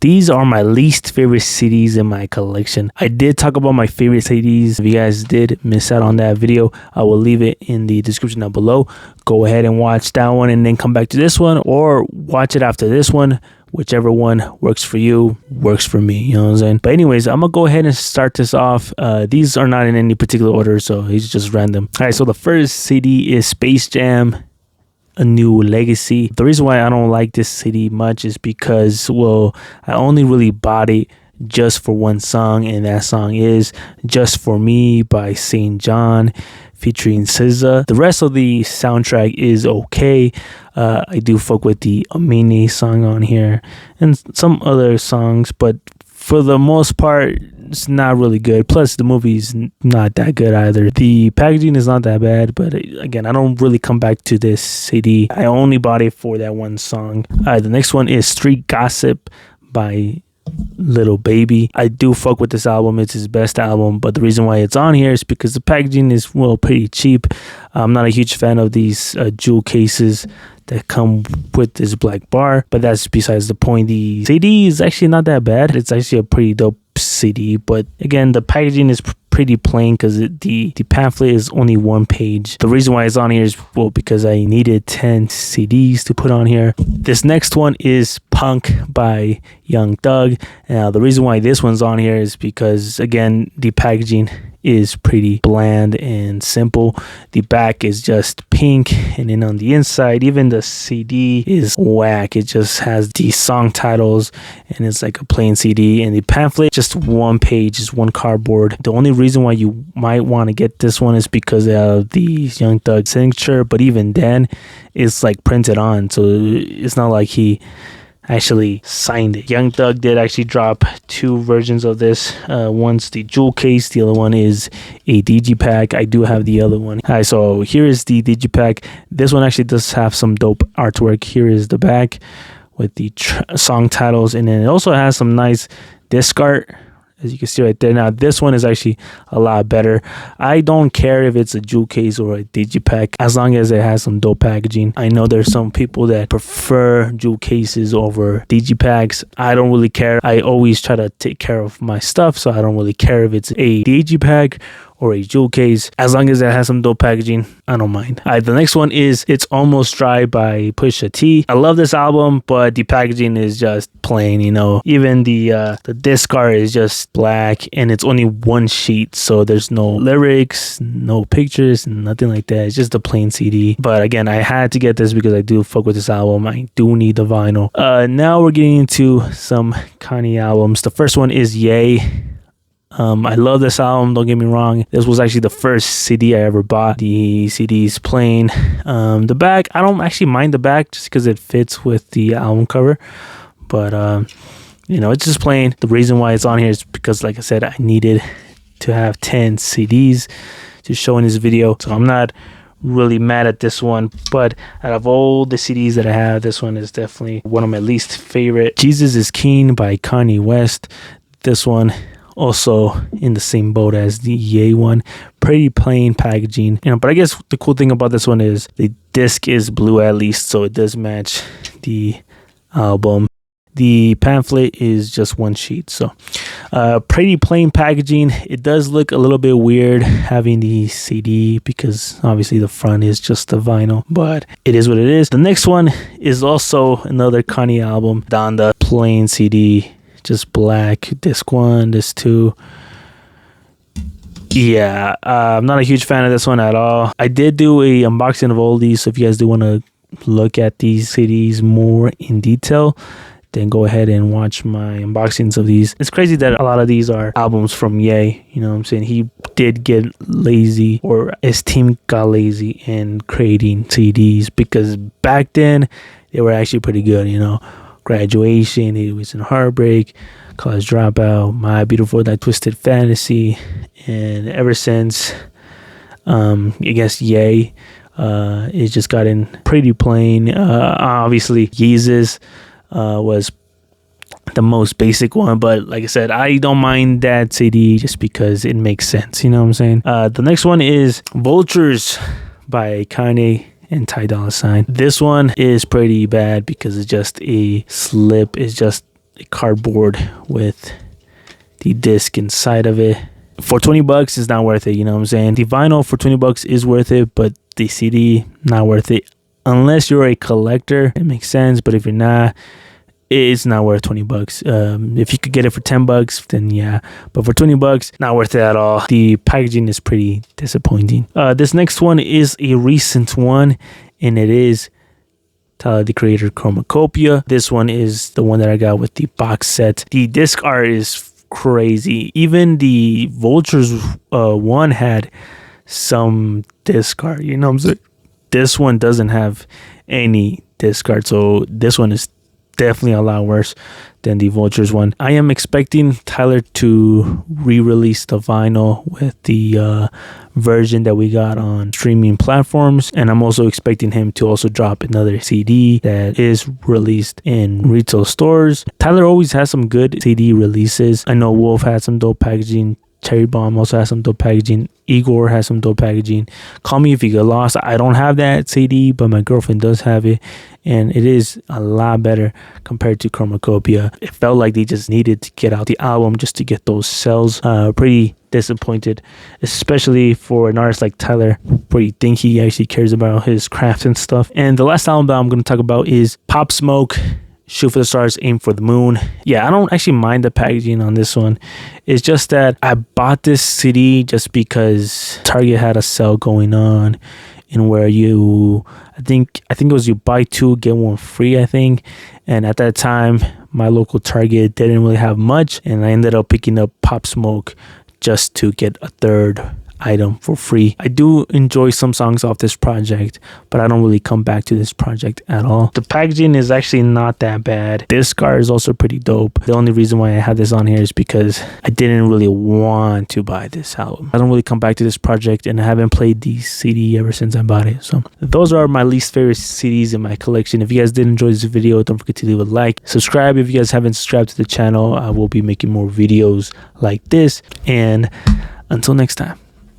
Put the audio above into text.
These are my least favorite CDs in my collection. I did talk about my favorite CDs. If you guys did miss out on that video, I will leave it in the description down below. Go ahead and watch that one and then come back to this one, or watch it after this one. Whichever one works for you, works for me. You know what I'm saying? But anyways, I'm going to go ahead and start this off. These are not in any particular order, so it's just random. All right, so the first CD is Space Jam: A New Legacy. The reason why I don't like this CD much is because, well, I only really bought it just for one song, and that song is Just For Me by St. John featuring SZA. The rest of the soundtrack is okay. I do fuck with the Amine song on here and some other songs, but for the most part, it's not really good. Plus, the movie's not that good either. The packaging is not that bad, but again, I don't really come back to this CD. I only bought it for that one song. All right, the next one is Street Gossip by Little Baby. I do fuck with this album. It's his best album, but the reason why it's on here is because the packaging is, well, pretty cheap. I'm not a huge fan of these jewel cases that come with this black bar, but that's besides the point. The CD is actually not that bad. It's actually a pretty dope CD, but again, the packaging is pretty plain because the pamphlet is only one page. The reason why it's on here is, well, because I needed 10 CDs to put on here. This next one is Punk by Young Thug. Now, the reason why this one's on here is because, again, the packaging is pretty bland and simple. The back is just pink, and then on the inside, even the CD is whack. It just has the song titles, and it's like a plain CD. And the pamphlet, just one page, just one cardboard. The only reason why you might want to get this one is because of the Young Thug signature, but even then, it's like printed on, so it's not like he actually signed it. Young Thug did actually drop two versions of this. One's the jewel case, the other one is a digipack. I do have the other one. All right, so here is the digipack. This one actually does have some dope artwork. Here is the back with the song titles, and then it also has some nice disc art, as you can see right there. Now, this one is actually a lot better. I don't care if it's a jewel case or a digipack, as long as it has some dope packaging. I know there's some people that prefer jewel cases over digipacks. I don't really care. I always try to take care of my stuff, so I don't really care if it's a digipack or a jewel case. As long as it has some dope packaging, I don't mind. All right, the next one is It's Almost Dry by Pusha T. I love this album, but the packaging is just plain, you know. Even the disc art is just black, and it's only one sheet, so there's no lyrics, no pictures, nothing like that. It's just a plain CD. But again, I had to get this because I do fuck with this album. I do need the vinyl. Now we're getting into some Kanye albums. The first one is Ye. I love this album, don't get me wrong. This was actually the first CD I ever bought. The CD is plain. The back, I don't actually mind the back just because it fits with the album cover. But, you know, it's just plain. The reason why it's on here is because, like I said, I needed to have 10 CDs to show in this video. So I'm not really mad at this one. But out of all the CDs that I have, this one is definitely one of my least favorite. Jesus is King by Kanye West. This one also in the same boat as the Ye one. Pretty plain packaging, you know, but I guess the cool thing about this one is the disc is blue, at least, so it does match the album. The pamphlet is just one sheet, so pretty plain packaging. It does look a little bit weird having the CD because obviously the front is just the vinyl, but it is what it is. The next one is also another Kanye album. Donda, plain CD, just black. Disc 1, disc 2. Yeah, I'm not a huge fan of this one at all. I did do a unboxing of all these, so if you guys do want to look at these CDs more in detail, then go ahead and watch my unboxings of these. It's crazy that a lot of these are albums from Ye. You know what I'm saying? He did get lazy, or his team got lazy in creating CDs, because back then they were actually pretty good, you know. Graduation, It Was in Heartbreak, College Dropout, My Beautiful Dark Twisted Fantasy, and ever since, I guess Ye, it's just gotten pretty plain. Obviously, Jesus was the most basic one, but like I said, I don't mind that CD just because it makes sense, you know what I'm saying? The next one is Vultures by Kanye and Ty Dolla. This one is pretty bad because it's just a slip. It's just a cardboard with the disc inside of it. For $20, it's not worth it. You know what I'm saying? The vinyl for $20 is worth it, but the CD, not worth it. Unless you're a collector, it makes sense. But if you're not, it's not worth $20. If you could get it for $10, then yeah. But for $20, not worth it at all. The packaging is pretty disappointing. This next one is a recent one, and it is Tyler the Creator Chromakopia. This one is the one that I got with the box set. The disc art is crazy. Even the Vultures one had some disc art. You know what I'm saying? This one doesn't have any disc art, so this one is definitely a lot worse than the Vultures one. I am expecting Tyler to re-release the vinyl with the version that we got on streaming platforms, and I'm also expecting him to also drop another CD that is released in retail stores. Tyler always has some good CD releases. I know Wolf had some dope packaging. Cherry Bomb also has some dope packaging. Igor has some dope packaging. Call Me If You Get Lost. I don't have that CD, but my girlfriend does have it, and it is a lot better compared to Chromakopia. It felt like they just needed to get out the album just to get those sales. Pretty disappointed, especially for an artist like Tyler, where you think he actually cares about his craft and stuff. And the last album that I'm going to talk about is Pop Smoke, Shoot for the Stars, Aim for the Moon. Yeah, I don't actually mind the packaging on this one. It's just that I bought this CD just because Target had a sale going on, in where you, I think it was you buy two get one free, I think. And at that time, my local Target didn't really have much, and I ended up picking up Pop Smoke just to get a third item for free. I do enjoy some songs off this project, but I don't really come back to this project at all. The packaging is actually not that bad. This car is also pretty dope. The only reason why I had this on here is because I didn't really want to buy this album. I don't really come back to this project, and I haven't played the CD ever since I bought it. So those are my least favorite CDs in my collection. If you guys did enjoy this video, don't forget to leave a like, subscribe if you guys haven't subscribed to the channel. I will be making more videos like this, and until next time.